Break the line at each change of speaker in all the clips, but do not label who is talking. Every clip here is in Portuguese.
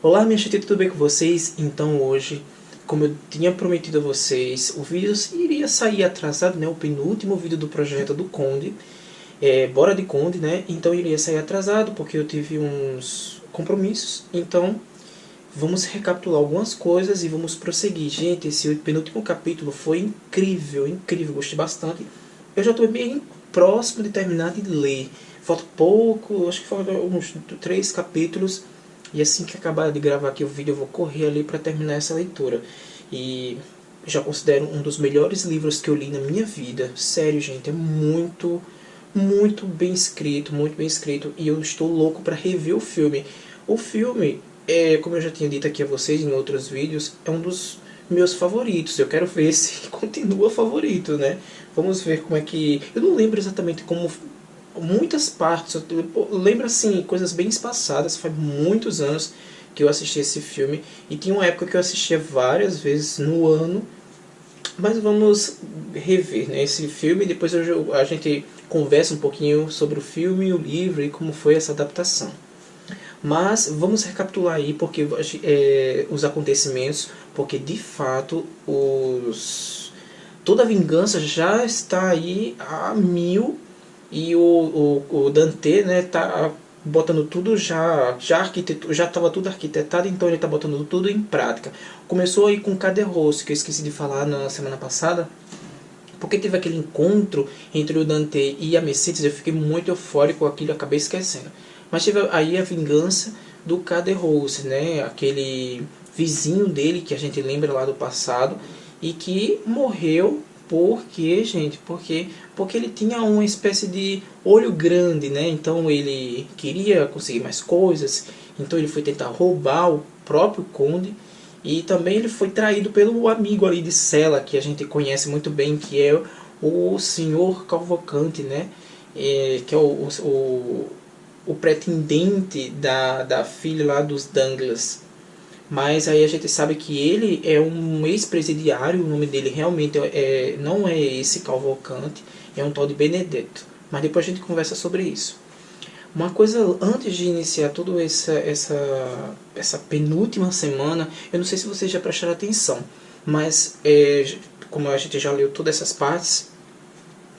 Olá, minha gente, tudo bem com vocês? Então hoje, como eu tinha prometido a vocês, o vídeo iria sair atrasado, né? O penúltimo vídeo do projeto do Conde, Bora de Conde, né? Então iria sair atrasado porque eu tive uns compromissos. Então vamos recapitular algumas coisas e vamos prosseguir. Gente, esse penúltimo capítulo foi incrível, incrível, gostei bastante. Eu já estou bem próximo de terminar de ler. Falta pouco, acho que faltam uns 3 capítulos. E assim que acabar de gravar aqui o vídeo, eu vou correr ali para terminar essa leitura. E já considero um dos melhores livros que eu li na minha vida. Sério, gente, é muito, muito bem escrito, muito bem escrito. E eu estou louco para rever o filme. O filme, como eu já tinha dito aqui a vocês em outros vídeos, é um dos meus favoritos. Eu quero ver se continua favorito, né? Vamos ver como é que... Eu não lembro exatamente como... Muitas partes, eu lembro assim, coisas bem espaçadas. Faz muitos anos que eu assisti esse filme. E tinha uma época que eu assistia várias vezes no ano. Mas vamos rever, né, esse filme. Depois a gente conversa um pouquinho sobre o filme, o livro e como foi essa adaptação. Mas vamos recapitular aí porque os acontecimentos, porque de fato toda a vingança já está aí a mil. E o Dante, né, tá botando tudo já estava tudo arquitetado, então ele está botando tudo em prática. Começou aí com Caderousse, que eu esqueci de falar na semana passada, porque teve aquele encontro entre o Dante e a Mercedes. Eu fiquei muito eufórico com aquilo, acabei esquecendo. Mas teve aí a vingança do Caderousse, né, aquele vizinho dele que a gente lembra lá do passado e que morreu. Por quê, gente? Porque ele tinha uma espécie de olho grande, né? Então ele queria conseguir mais coisas. Então ele foi tentar roubar o próprio Conde. E também ele foi traído pelo amigo ali de cela, que a gente conhece muito bem, que é o Senhor Cavalcante, né? Que é o pretendente da filha lá dos Douglas. Mas aí a gente sabe que ele é um ex-presidiário. O nome dele realmente não é esse Cavalcante, é um tal de Benedetto. Mas depois a gente conversa sobre isso. Uma coisa, antes de iniciar toda essa penúltima semana, eu não sei se vocês já prestaram atenção, mas como a gente já leu todas essas partes,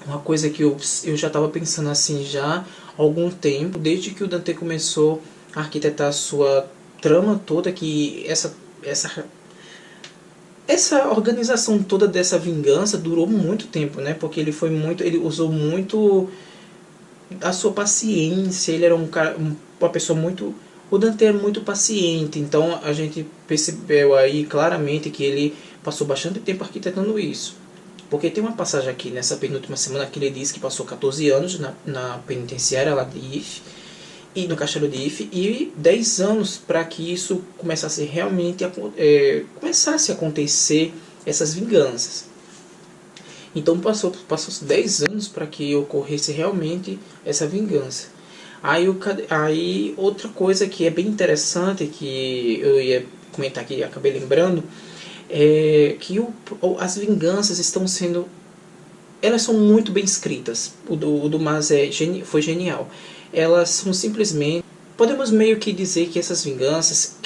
uma coisa que eu já estava pensando assim já há algum tempo, desde que o Dante começou a arquitetar a sua trama toda, que essa organização toda dessa vingança durou muito tempo, né? Porque ele usou muito a sua paciência. Ele era uma pessoa muito... O Dante é muito paciente, então a gente percebeu aí claramente que ele passou bastante tempo arquitetando isso. Porque tem uma passagem aqui nessa penúltima semana que ele diz que passou 14 anos na penitenciária lá de If, e no Castelo de If, e 10 anos para que isso começasse realmente começasse a acontecer, essas vinganças. Então passou 10 anos para que ocorresse realmente essa vingança. Aí outra coisa que é bem interessante, que eu ia comentar aqui e acabei lembrando, é que as vinganças estão sendo... Elas são muito bem escritas. O do Mas foi genial. Elas são simplesmente... Podemos meio que dizer que essas vinganças,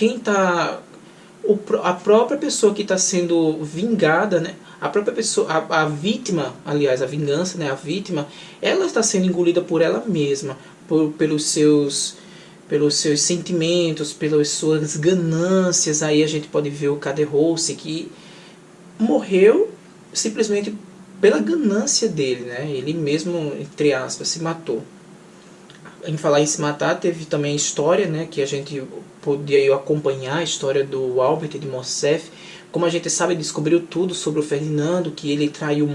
a própria pessoa que está sendo vingada, né? A própria pessoa, a vítima, aliás, a vingança, né? A vítima, ela está sendo engolida por ela mesma, pelos seus sentimentos, pelas suas ganâncias. Aí a gente pode ver o Caderousse, que morreu simplesmente pela ganância dele, né? Ele mesmo, entre aspas, se matou. Em falar em se matar, teve também a história, né, que a gente podia acompanhar, a história do Albert de Morcerf. Como a gente sabe, descobriu tudo sobre o Ferdinando, que ele traiu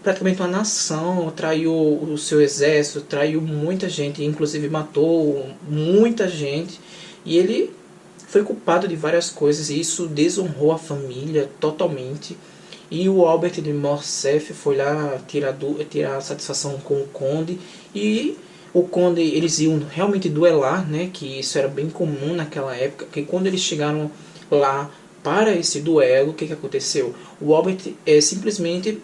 praticamente uma nação, traiu o seu exército, traiu muita gente, inclusive matou muita gente. E ele foi culpado de várias coisas, e isso desonrou a família totalmente. E o Albert de Morcerf foi lá tirar satisfação com o Conde. E o Conde, eles iam realmente duelar, né? Que isso era bem comum naquela época. Que quando eles chegaram lá para esse duelo, o que aconteceu? O Albert simplesmente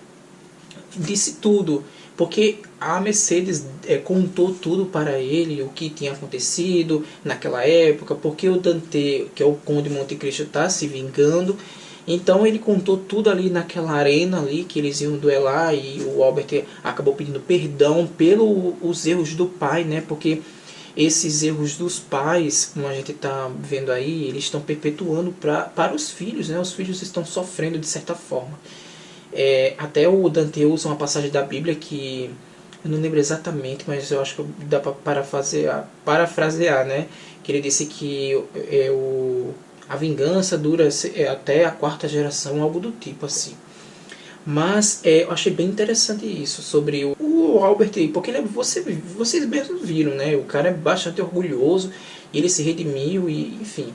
disse tudo. porque a Mercedes contou tudo para ele, o que tinha acontecido naquela época, porque o Dante, que é o Conde de Monte Cristo, está se vingando. Então ele contou tudo ali naquela arena ali que eles iam duelar, e o Albert acabou pedindo perdão pelos erros do pai, né? Porque esses erros dos pais, como a gente está vendo aí, eles estão perpetuando para os filhos, né? Os filhos estão sofrendo de certa forma. Até o Dante usa uma passagem da Bíblia que eu não lembro exatamente, mas eu acho que dá para parafrasear, né? Que ele disse que a vingança dura até a quarta geração, algo do tipo assim. Mas eu achei bem interessante isso sobre o Albert, porque vocês mesmos viram, né? O cara é bastante orgulhoso, ele se redimiu e, enfim,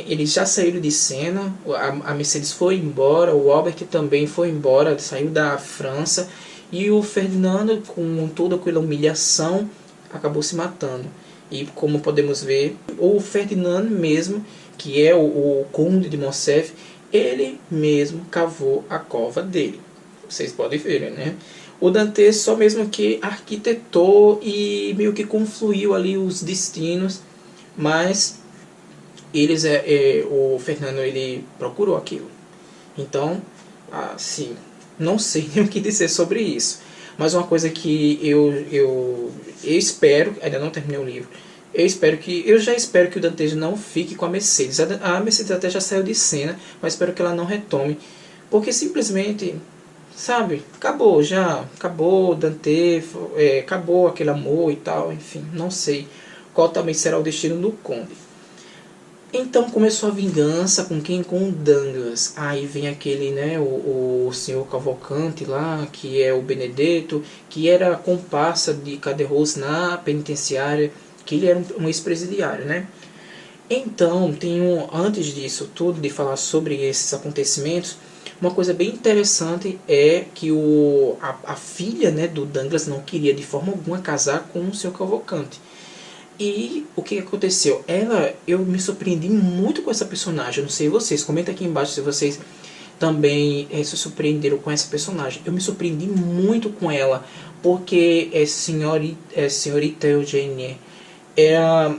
eles já saíram de cena, a Mercedes foi embora, o Albert também foi embora, saiu da França, e o Ferdinando, com toda aquela humilhação, acabou se matando. E como podemos ver, o Ferdinando mesmo, que é o Conde de Morcerf, ele mesmo cavou a cova dele. Vocês podem ver, né? O Dante só mesmo que arquitetou e meio que confluiu ali os destinos, mas o Fernando, ele procurou aquilo. Então, assim, não sei nem o que dizer sobre isso. Mas uma coisa que eu espero, ainda não terminei o livro, eu já espero que o Dante não fique com a Mercedes. A Mercedes até já saiu de cena, mas espero que ela não retome, porque simplesmente, sabe, acabou Dante, acabou aquele amor e tal, enfim, não sei qual também será o destino do Conde. Então começou a vingança com quem? Com o Danglars. Aí vem aquele, né, o senhor Cavalcante lá, que é o Benedetto, que era comparsa de Caderousse na penitenciária, que ele era um ex-presidiário, né? Então, antes disso tudo, de falar sobre esses acontecimentos, uma coisa bem interessante é que a filha, né, do Danglars não queria de forma alguma casar com o senhor Cavalcante. E o que aconteceu? Eu me surpreendi muito com essa personagem. Eu não sei vocês, comenta aqui embaixo se vocês também se surpreenderam com essa personagem. Eu me surpreendi muito com ela, porque senhorita Eugênie era...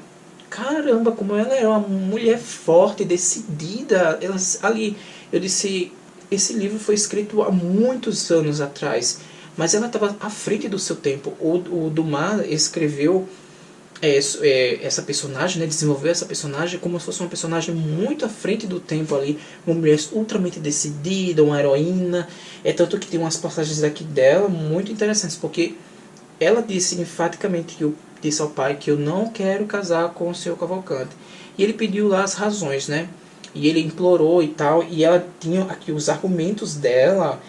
Caramba, como ela era uma mulher forte, decidida. Eu disse, esse livro foi escrito há muitos anos atrás, mas ela estava à frente do seu tempo. O Dumas escreveu essa personagem, né, desenvolveu essa personagem como se fosse uma personagem muito à frente do tempo ali, uma mulher ultramente decidida, uma heroína. Tanto que tem umas passagens aqui dela muito interessantes, porque ela disse enfaticamente que eu disse ao pai que eu não quero casar com o seu Cavalcante, e ele pediu lá as razões, né, e ele implorou e tal, e ela tinha aqui os argumentos dela,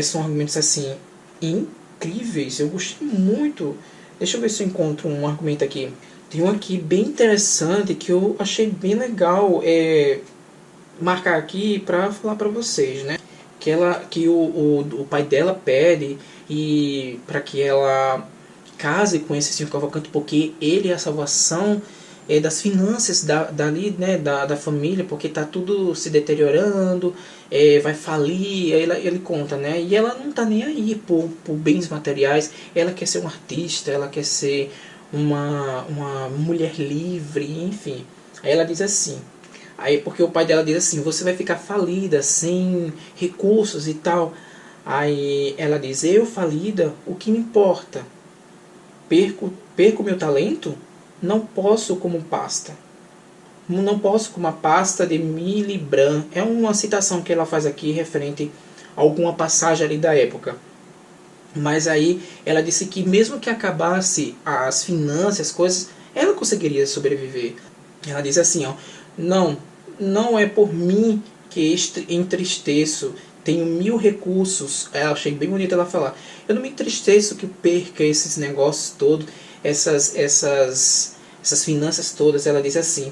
são argumentos assim incríveis. Eu gostei muito. Deixa eu ver se eu encontro um argumento aqui. Tem um aqui bem interessante que eu achei bem legal marcar aqui para falar para vocês, né? Que o pai dela pede e para que ela case com esse senhor Cavalcante, porque ele é a salvação das finanças dali, né, da família, porque tá tudo se deteriorando, vai falir. Aí ele conta, né, e ela não tá nem aí por bens materiais. Ela quer ser uma artista, ela quer ser uma mulher livre, enfim. Aí ela diz assim, porque o pai dela diz assim: você vai ficar falida, sem recursos e tal. Aí ela diz: eu falida, o que me importa? Perco meu talento? Não posso como pasta. Não posso como a pasta de Milibran. É uma citação que ela faz aqui referente a alguma passagem ali da época. Mas aí ela disse que mesmo que acabasse as finanças, as coisas, ela conseguiria sobreviver. Ela diz assim, ó: não é por mim que entristeço. Tenho 1000 recursos. Eu achei bem bonito ela falar. Eu não me entristeço que perca esses negócios todos, essas finanças todas. Ela diz assim: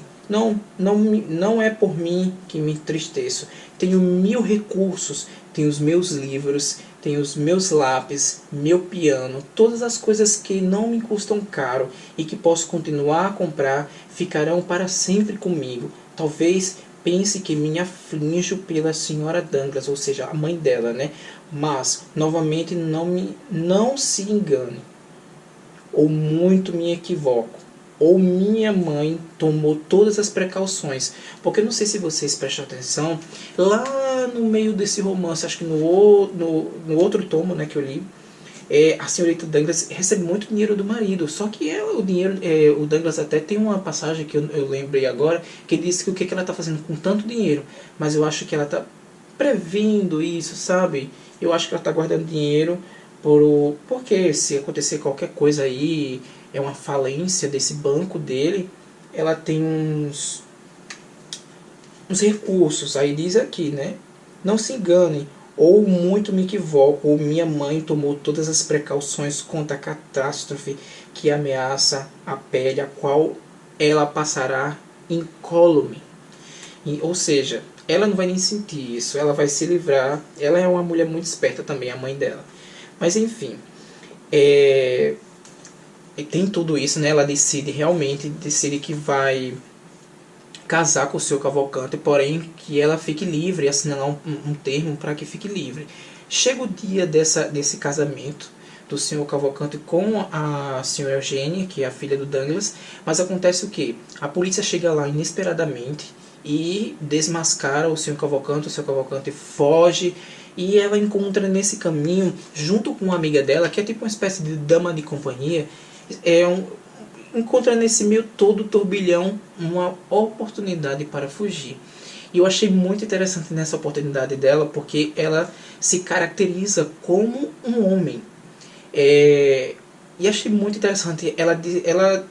não é por mim que me entristeço. Tenho 1000 recursos, tenho os meus livros, tenho os meus lápis, meu piano, todas as coisas que não me custam caro e que posso continuar a comprar ficarão para sempre comigo. Talvez pense que me aflijo pela senhora Douglas, ou seja, a mãe dela, né? Mas, novamente, não se engane, ou muito me equivoco, ou minha mãe tomou todas as precauções. Porque eu não sei se vocês prestam atenção, lá no meio desse romance, acho que no outro tomo, né, que eu li, a senhorita Douglas recebe muito dinheiro do marido. Só que o dinheiro, o Douglas até tem uma passagem que eu lembrei agora, que diz que o que ela está fazendo com tanto dinheiro. Mas eu acho que ela está prevendo isso, sabe? Eu acho que ela está guardando dinheiro porque se acontecer qualquer coisa aí, é uma falência desse banco dele, ela tem uns recursos. Aí diz aqui, né? Não se engane, ou muito me equivoco, ou minha mãe tomou todas as precauções contra a catástrofe que ameaça a pele, a qual ela passará incólume. Ou seja, ela não vai nem sentir isso, ela vai se livrar. Ela é uma mulher muito esperta também, a mãe dela. Mas enfim, tem tudo isso, né? Ela decide que vai casar com o seu Cavalcante, porém que ela fique livre, assinar um termo para que fique livre. Chega o dia desse casamento do senhor Cavalcante com a senhora Eugênia, que é a filha do Douglas, mas acontece o que? A polícia chega lá inesperadamente e desmascara o senhor Cavalcante foge, e ela encontra nesse caminho, junto com uma amiga dela, que é tipo uma espécie de dama de companhia, encontra nesse meio todo turbilhão uma oportunidade para fugir. E eu achei muito interessante nessa oportunidade dela, porque ela se caracteriza como um homem. E achei muito interessante. Ela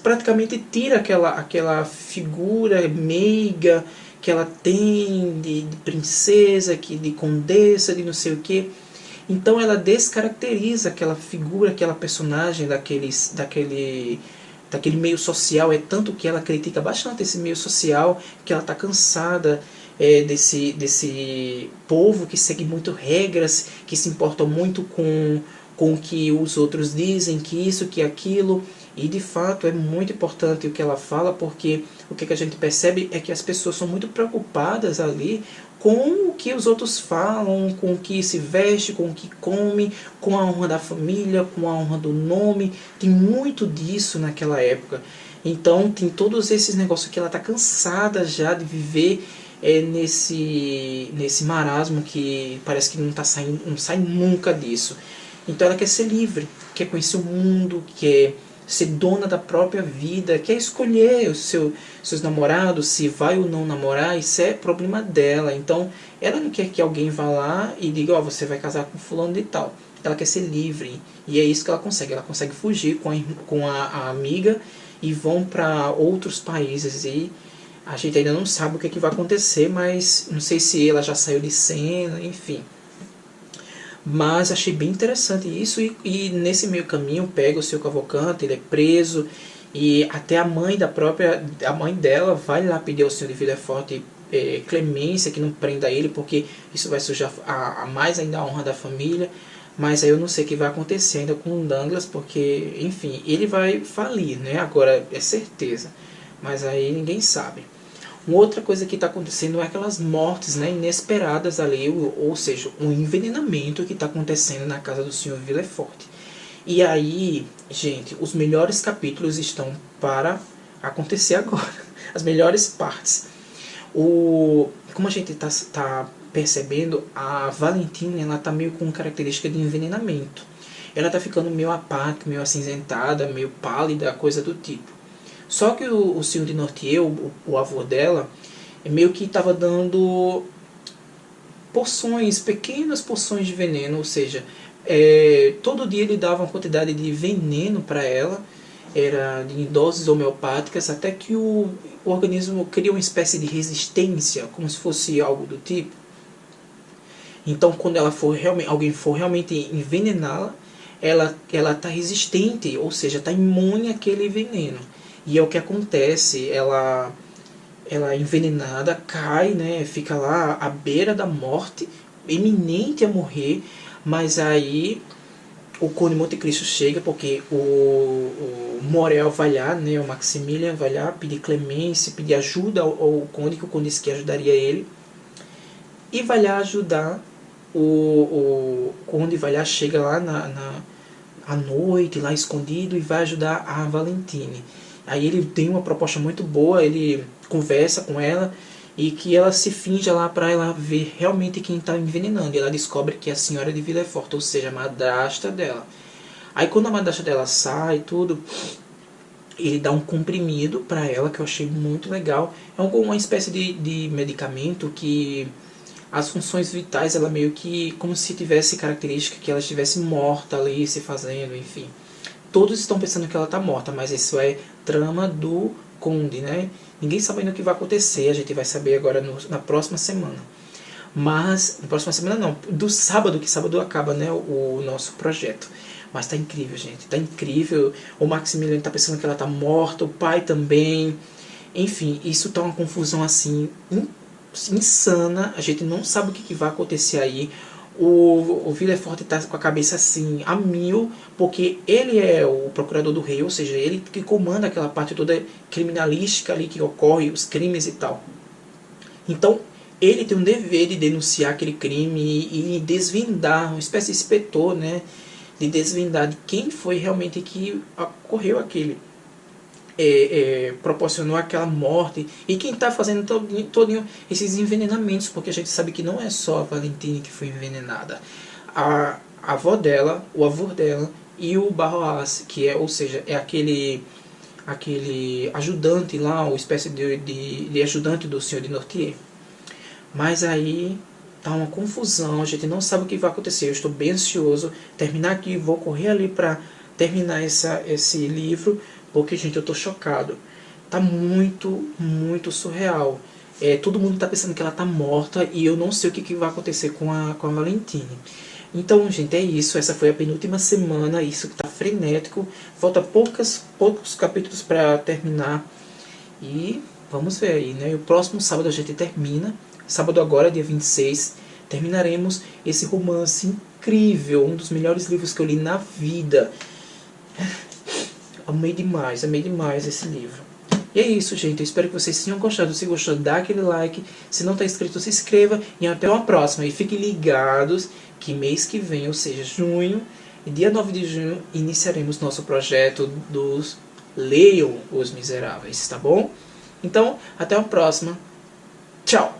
praticamente tira aquela figura meiga que ela tem de princesa, de condessa, de não sei o que. Então ela descaracteriza aquela figura, aquela personagem daquele meio social. É tanto que ela critica bastante esse meio social, que ela está cansada desse povo que segue muito regras, que se importa muito com o que os outros dizem, que isso, que aquilo. E de fato é muito importante o que ela fala, porque o que a gente percebe é que as pessoas são muito preocupadas ali com o que os outros falam, com o que se veste, com o que come, com a honra da família, com a honra do nome. Tem muito disso naquela época. Então tem todos esses negócios que ela está cansada já de viver nesse marasmo que parece que não sai nunca disso. Então ela quer ser livre, quer conhecer o mundo, quer ser dona da própria vida, quer escolher os seus namorados, se vai ou não namorar, isso é problema dela. Então ela não quer que alguém vá lá e diga, ó, você vai casar com fulano de tal. Ela quer ser livre, e é isso que ela consegue fugir com a amiga, e vão para outros países, e a gente ainda não sabe o que vai acontecer, mas não sei se ela já saiu de cena, enfim. Mas achei bem interessante isso, e nesse meio caminho pega o seu Cavalcante, ele é preso, e até a mãe dela vai lá pedir ao senhor de Villefort clemência, que não prenda ele, porque isso vai sujar a mais ainda a honra da família. Mas aí eu não sei o que vai acontecer ainda com o Douglas, porque, enfim, ele vai falir, né? Agora é certeza, mas aí ninguém sabe. Uma outra coisa que está acontecendo é aquelas mortes, né, inesperadas ali, ou seja, um envenenamento que está acontecendo na casa do senhor Villefort. E aí, gente, os melhores capítulos estão para acontecer agora. As melhores partes. Como a gente está percebendo, a Valentina, ela está meio com característica de envenenamento. Ela está ficando meio apática, meio acinzentada, meio pálida, coisa do tipo. Só que o senhor de Nortier, o avô dela, meio que estava dando pequenas porções de veneno, ou seja, todo dia ele dava uma quantidade de veneno para ela, era em doses homeopáticas, até que o organismo cria uma espécie de resistência, como se fosse algo do tipo. Então, quando alguém for realmente envenená-la, ela está resistente, ou seja, está imune àquele veneno. E é o que acontece, ela envenenada cai, né, fica lá à beira da morte, iminente a morrer, mas aí o Conde Monte Cristo chega, porque o Morel vai lá, né, o Maximilian vai lá pedir clemência, pedir ajuda ao Conde, que o Conde disse que ajudaria ele, e vai lá ajudar o Conde, vai lá, chega lá à noite, lá escondido, e vai ajudar a Valentine. Aí ele tem uma proposta muito boa, ele conversa com ela, e que ela se finja lá para ela ver realmente quem está envenenando. E ela descobre que é a senhora de Villefort, ou seja, a madrasta dela. Aí quando a madrasta dela sai e tudo, ele dá um comprimido para ela, que eu achei muito legal. É uma espécie de medicamento que as funções vitais, ela meio que como se tivesse característica que ela estivesse morta ali, se fazendo, enfim. Todos estão pensando que ela está morta, mas isso é trama do Conde, né? Ninguém sabe ainda o que vai acontecer, a gente vai saber agora na próxima semana. Mas, na próxima semana não, do sábado, que sábado acaba, né, o nosso projeto. Mas tá incrível, gente, tá incrível. O Maximiliano tá pensando que ela tá morta, o pai também. Enfim, isso tá uma confusão assim insana, a gente não sabe o que vai acontecer aí. O Villefort está com a cabeça assim a mil, porque ele é o procurador do rei, ou seja, ele que comanda aquela parte toda criminalística ali que ocorre, os crimes e tal. Então ele tem um dever de denunciar aquele crime e desvendar, uma espécie de inspetor, né, de desvendar de quem foi realmente que ocorreu aquele proporcionou aquela morte, e quem está fazendo todo esses envenenamentos, porque a gente sabe que não é só a Valentine que foi envenenada, a avó dela, o avô dela e o Barrois, que é, ou seja, é aquele ajudante lá, uma espécie de ajudante do Senhor de Nortier. Mas aí tá uma confusão, a gente não sabe o que vai acontecer. Eu estou bem ansioso, terminar aqui, vou correr ali para terminar esse livro, porque, gente, eu tô chocado. Tá muito, muito surreal. Todo mundo tá pensando que ela tá morta, e eu não sei o que vai acontecer com a Valentine. Então, gente, é isso. Essa foi a penúltima semana. Isso que tá frenético. Falta poucos capítulos para terminar. E vamos ver aí, né? E o próximo sábado a gente termina. Sábado agora, dia 26. Terminaremos esse romance incrível. Um dos melhores livros que eu li na vida. Amei demais esse livro. E é isso, gente. Eu espero que vocês tenham gostado. Se gostou, dá aquele like. Se não está inscrito, se inscreva. E até uma próxima. E fiquem ligados que mês que vem, ou seja, junho, dia 9 de junho, iniciaremos nosso projeto dos Leiam os Miseráveis, tá bom? Então, até a próxima. Tchau!